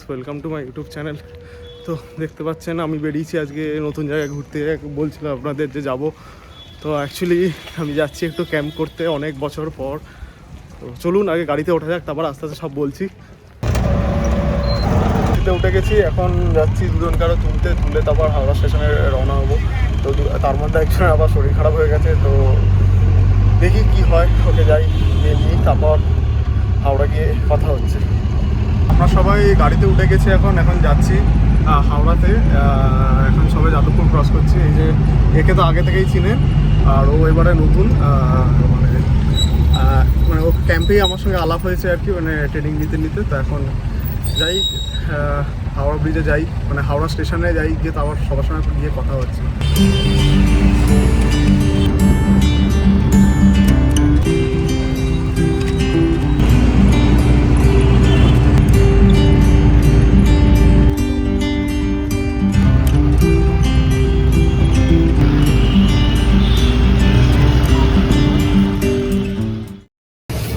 Welcome to my YouTube channel. তো দেখতে পাচ্ছেন আমি বেরিয়েছি আজকে নতুন জায়গায় ঘুরতে। বলছিলাম আপনাদের যে যাব, তো অ্যাকচুয়ালি আমি যাচ্ছি একটু ক্যাম্প করতে অনেক বছর পর। তো চলুন আগে গাড়িতে ওঠা যাক, তারপর আস্তে আস্তে সব বলছি। উঠে গেছি, এখন যাচ্ছি দুজন কারো তুলে তারপর হাওড়া স্টেশনে রওনা হবো। তো তার মধ্যে একজনের আবার শরীর খারাপ হয়ে গেছে, তো দেখি কি হয়, ওকে যাই গিয়ে নিই, তারপর হাওড়া গিয়ে কথা হচ্ছে। আমরা সবাই গাড়িতে উঠে গেছি, এখন যাচ্ছি হাওড়াতে। এখন সবাই যাদবপুর ক্রস করছি। এই যে একে তো আগে থেকেই চিনেন, আর ও এবারে নতুন, মানে ও ক্যাম্পেই আমার সঙ্গে আলাপ হয়েছে আর কি, মানে ট্রেনিং নিতে। তো এখন যাই হাওড়া ব্রিজে যাই, মানে হাওড়া স্টেশনে যাই, গিয়ে তারপর সবার সঙ্গে গিয়ে কথা হচ্ছে।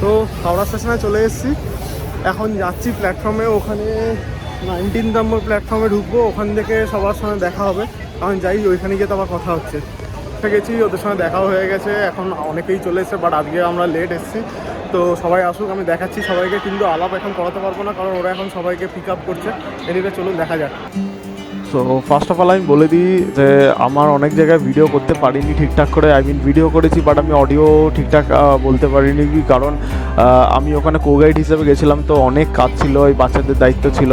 তো হাওড়া স্টেশনে চলে এসেছি, এখন যাচ্ছি প্ল্যাটফর্মে। ওখানে 19 নম্বর প্ল্যাটফর্মে ঢুকবো, ওখান থেকে সবার সঙ্গে দেখা হবে। এখন যাই, ওইখানে গিয়ে তো আবার কথা হচ্ছে। গেছি, ওদের সঙ্গে দেখাও হয়ে গেছে, এখন অনেকেই চলে এসেছে, বাট আজকে আমরা লেট এসেছি। তো সবাই আসুক, আমি দেখাচ্ছি সবাইকে, কিন্তু আলাপ এখন করাতে পারবো না, কারণ ওরা এখন সবাইকে পিক আপ করছে। এদিকে চলুন দেখা যাক। সো ফার্স্ট অফ অল আমি বলে দিই যে আমার অনেক জায়গায় ভিডিও করতে পারিনি ঠিকঠাক করে। ভিডিও করেছি, বাট আমি অডিও ঠিকঠাক বলতে পারিনি, কারণ আমি ওখানে কোগাইড হিসেবে গেছিলাম। তো অনেক কাজ ছিল, এই বাচ্চাদের দায়িত্ব ছিল।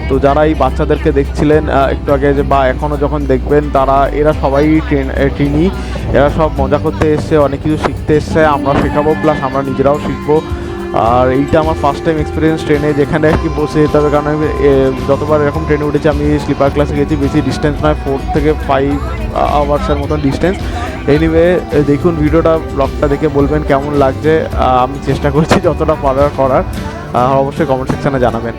তো যারা এই বাচ্চাদেরকে দেখছিলেন একটু আগে, যে বা এখনও যখন দেখবেন, এরা সবাই ট্রেনি, এরা সব মজা করতে এসছে, অনেক কিছু শিখতে এসছে। আমরা শেখাবো, প্লাস আমরা নিজেরাও শিখবো। আর এইটা আমার ফার্স্ট টাইম এক্সপিরিয়েন্স ট্রেনে, যেখানে আর কি বসে যেতে হবে, কারণ আমি যতবার এরকম ট্রেনে উঠেছি আমি স্লিপার ক্লাসে গেছি। বেশি ডিস্টেন্স নয়, 4 থেকে 5 আওয়ার্সের মতন ডিস্টেন্স। এনিওয়ে, দেখুন ভিডিওটা, ব্লগটা দেখে বলবেন কেমন লাগছে। আমি চেষ্টা করছি যতটা করার। অবশ্যই কমেন্ট সেকশানে জানাবেন।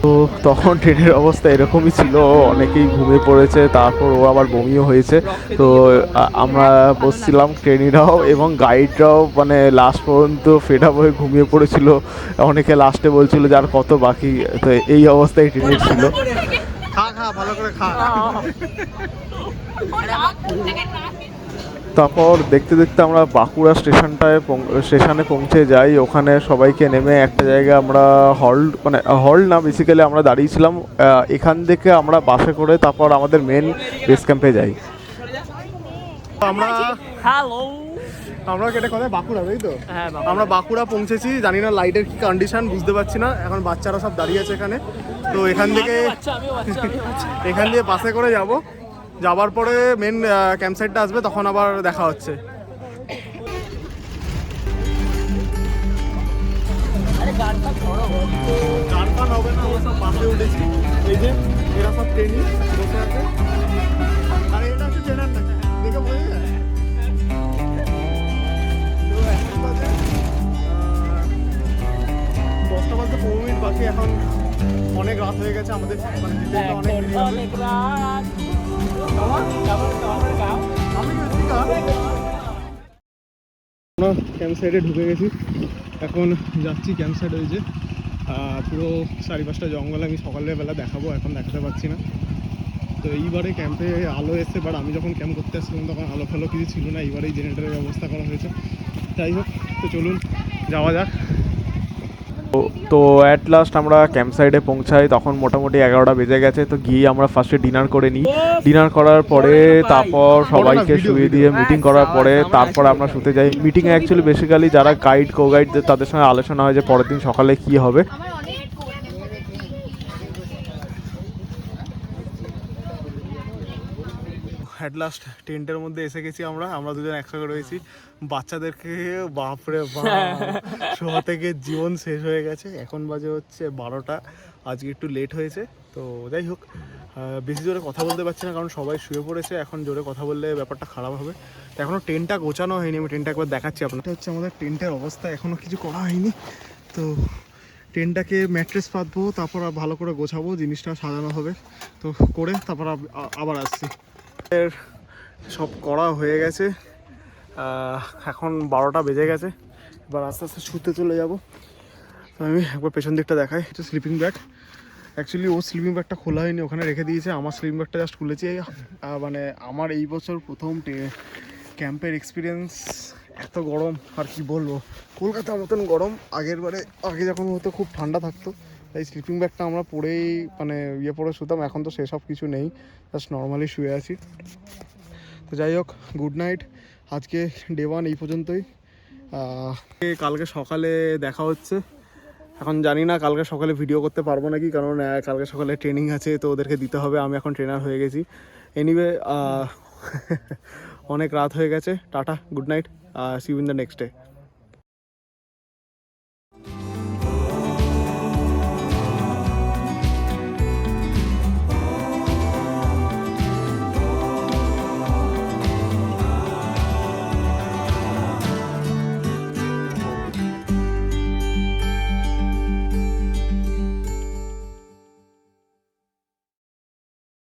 তো তখন ট্রেনের অবস্থা এরকমই ছিল, অনেকেই ঘুমিয়ে পড়েছে, তারপর ও আবার বমিও হয়েছে। তো আমরা বসছিলাম ট্রেনিরাও এবং গাইডরাও, মানে লাস্ট পর্যন্ত ফেড আপ হয়ে ঘুমিয়ে পড়েছিল। অনেকে লাস্টে বলছিল যে আর কত বাকি। তো এই অবস্থায় ট্রেনের ছিল। ভালো করে খা। তারপর দেখতে দেখতে আমরা বাঁকুড়া স্টেশনে পৌঁছে যাই। ওখানে সবাইকে নেমে একটা জায়গায় আমরা হল্ট না, বেসিক্যালি আমরা দাঁড়িয়েছিলাম। এখান থেকে আমরা বাসে করে তারপর আমাদের মেন বেস ক্যাম্পে যাই। আমরা কেটে কোথায়, বাঁকুড়া, তাই তো? আমরা বাঁকুড়া পৌঁছেছি, জানি না লাইটের কি কন্ডিশন, বুঝতে পারছি না। এখন বাচ্চারা সব দাঁড়িয়ে আছে এখানে। তো এখান দিয়ে বাসে করে যাবার পরে মেন ক্যাম্প সাইটটা আসবে, তখন আবার দেখা হচ্ছে। গান হবে না, সব বাসে উঠেছি। এই যে এরা সব ট্রেনি বসে আছে, আর এটা হচ্ছে ট্রেনার না, দেখে বোঝা যায়। 10টা বাজতে 15 মিনিট বাকি। এখন অনেক রাত হয়ে গেছে আমাদের, মানে অনেক রাত। ক্যাম্প সাইডে ঢুকে গেছি, এখন যাচ্ছি ক্যাম্প সাইড। হয়েছে পুরো 4-5টা জঙ্গল, আমি সকালবেলা দেখাবো, এখন দেখাতে পারছি না। তো এইবারে ক্যাম্পে আলো এসছে, বাট আমি যখন ক্যাম্প করতে আসছিলাম তখন আলো ফেলো কিছু ছিল না। এইবারেই জেনারেটারের ব্যবস্থা করা হয়েছে। যাই হোক, তো চলুন যাওয়া যাক। তো অ্যাট লাস্ট আমরা ক্যাম্প সাইডে পৌঁছাই, তখন মোটামুটি 11টা বেজে গেছে। তো গিয়ে আমরা ফার্স্টে ডিনার করে নিই। ডিনার করার পরে তারপর সবাইকে শুয়ে দিয়ে মিটিং করার পরে তারপর আমরা শুতে যাই। মিটিংয়ে অ্যাকচুয়ালি বেসিক্যালি যারা কো-গাইডদের তাদের সঙ্গে আলোচনা হয় যে পরের দিন সকালে কী হবে। অ্যাট লাস্ট টেন্টের মধ্যে এসে গেছি আমরা দুজন একসঙ্গে রয়েছি। বাচ্চাদেরকে বাপরে বাপ শোয়া থেকে জীবন শেষ হয়ে গেছে। এখন বাজে হচ্ছে 12টা, আজকে একটু লেট হয়েছে। তো যাই হোক, বেশি জোরে কথা বলতে পারছি না, কারণ সবাই শুয়ে পড়েছে। এখন জোরে কথা বললে ব্যাপারটা খারাপ হবে। তো এখনও টেন্টটা গোছানো হয়নি, আমি টেন্টটা একবার দেখাচ্ছি আপনাকে। হচ্ছে আমাদের টেন্টের অবস্থা, এখনও কিছু করা হয়নি। তো টেন্টটাকে ম্যাট্রেস পাতবো, তারপর ভালো করে গোছাবো, জিনিসটা সাজানো হবে। তো করে তারপর আবার আসছি। সব করা হয়ে গেছে, এখন 12টা বেজে গেছে। এবার আস্তে আস্তে শুতে চলে যাব। তো আমি একবার পেছন দিকটা দেখাই, এটা স্লিপিং ব্যাগ। অ্যাকচুয়ালি ও স্লিপিং ব্যাগটা খোলা হয়নি, ওখানে রেখে দিয়েছে। আমার স্লিপিং ব্যাগটা জাস্ট খুলেছি। মানে আমার এই বছর প্রথম ক্যাম্পের এক্সপিরিয়েন্স। এত গরম আর কি বলবো, কলকাতার মতন গরম। আগে যখন হতো খুব ঠান্ডা থাকতো, তাই স্লিপিং ব্যাগটা আমরা পরেই মানে পরে শুতাম। এখন তো সেসব কিছু নেই, জাস্ট নর্মালি শুয়ে আছি। তো যাই হোক, গুড নাইট। আজকে ডে 1 এই পর্যন্তই। কালকে সকালে দেখা হচ্ছে। এখন জানি না কালকে সকালে ভিডিও করতে পারবো নাকি, কারণ কালকে সকালে ট্রেনিং আছে, তো ওদেরকে দিতে হবে। আমি এখন ট্রেনার হয়ে গেছি। এনিওয়ে, অনেক রাত হয়ে গেছে। টাটা, good night, see you in the next day.